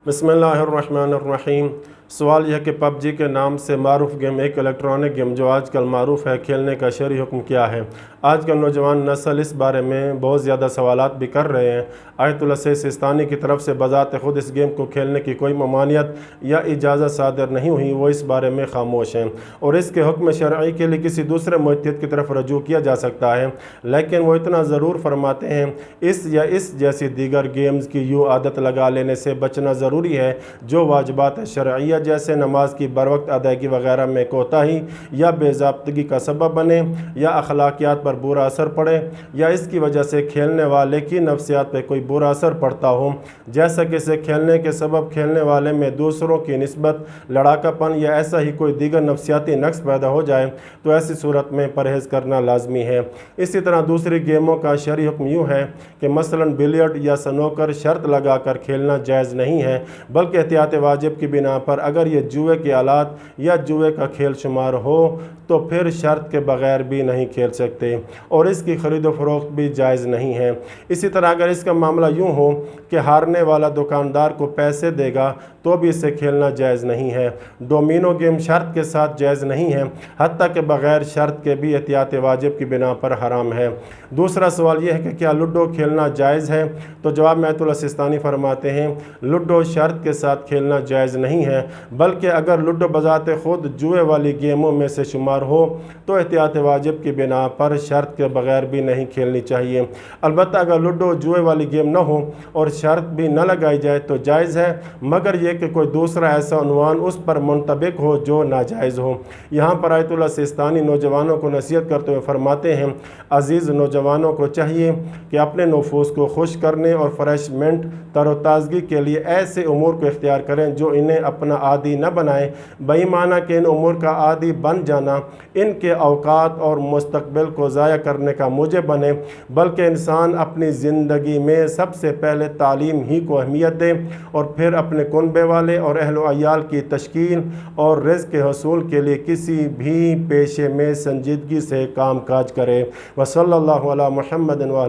बिस्मिल्लाहिर्रहमानिर्रहीम। सवाल यह कि पबजी के नाम से मारूफ गेम एक इलेक्ट्रॉनिक गेम जो आजकल मारूफ है, खेलने का शरई हुक्म क्या है? आजकल नौजवान नस्ल इस बारे में बहुत ज़्यादा सवालात भी कर रहे हैं। आयतुल्लाह सैयद सिस्तानी की तरफ से बज़ात खुद इस गेम को खेलने की कोई ममानियत या इजाज़त सादर नहीं हुई, वो इस बारे में खामोश हैं और इसके हुक्म शरई के लिए किसी दूसरे मुहद्दिद की तरफ रजू किया जा सकता है। लेकिन वो इतना ज़रूर फरमाते हैं, इस या इस जैसी दीगर गेम्स की यूँ आदत लगा लेने से बचना ज़रूरी है जो वाजिबात शरइया जैसे नमाज की बरवक्त अदायगी वगैरह में कोताही या बेज़ाब्तगी का सबब बने या अखलाकियात पर बुरा असर पड़े या इसकी वजह से खेलने वाले की नफ्सियात पर कोई बुरा असर पड़ता हो, जैसा कि इसे खेलने के सबब खेलने वाले में दूसरों की निस्बत लड़ाकापन या ऐसा ही कोई दीगर नफ्सियाती नक्स पैदा हो जाए, तो ऐसी सूरत में परहेज़ करना लाजमी है। इसी तरह दूसरी गेमों का शरई हुक्म यूँ है कि मसलन बिलियर्ड या स्नूकर शर्त लगा कर खेलना जायज़ नहीं है, बल्कि एहतियात वाजिब की बिना पर अगर ये जुए के आलात या जुए का खेल शुमार हो तो फिर शर्त के बगैर भी नहीं खेल सकते और इसकी ख़रीद व फरोख्त भी जायज़ नहीं है। इसी तरह अगर इसका मामला यूँ हो कि हारने वाला दुकानदार को पैसे देगा तो भी इसे खेलना जायज़ नहीं है। डोमिनो गेम शर्त के साथ जायज़ नहीं है, हत्ता के बगैर शर्त के भी एहतियात वाजिब की बिना पर हराम है। दूसरा सवाल यह है कि क्या लूडो खेलना जायज़ है? तो जवाब में आयतुल्लाह सिस्तानी फरमाते हैं, लूडो शर्त के साथ खेलना जायज़ नहीं है, बल्कि अगर लूडो बजाते खुद जुए वाली गेमों में से शुमार हो तो एहतियात वाजिब की बिना पर शर्त के बगैर भी नहीं खेलनी चाहिए। अलबत्ता अगर लूडो जुए वाली गेम न हो और शर्त भी न लगाई जाए तो जायज़ है, मगर यह कि कोई दूसरा ऐसा उन्वान उस पर मुंतबिक हो जो नाजायज़ हो। यहाँ पर आयतुल्लाह सिस्तानी नौजवानों को नसीहत करते हुए फरमाते हैं, अज़ीज़ नौजवानों को चाहिए कि अपने नफूस को खुश करने और फ्रेशमेंट तरोताज़गी के लिए ऐसे उमूर को इख्तियार करें जो इन्हें अपना आदी न बनाए। बेईमाना कि इन उमूर का आदी बन जाना इनके औकात और मुस्तकबिल को ज़ाया करने का मूजब बने, बल्कि इंसान अपनी ज़िंदगी में सबसे पहले तालीम ही को अहमियत दे और फिर अपने कुनबे वाले और अहल अयाल की तश्कील और रिज़्क़ के हसूल के लिए किसी भी पेशे में संजीदगी से काम काज करे। व सल्लल्लाहु अला मुहम्मद व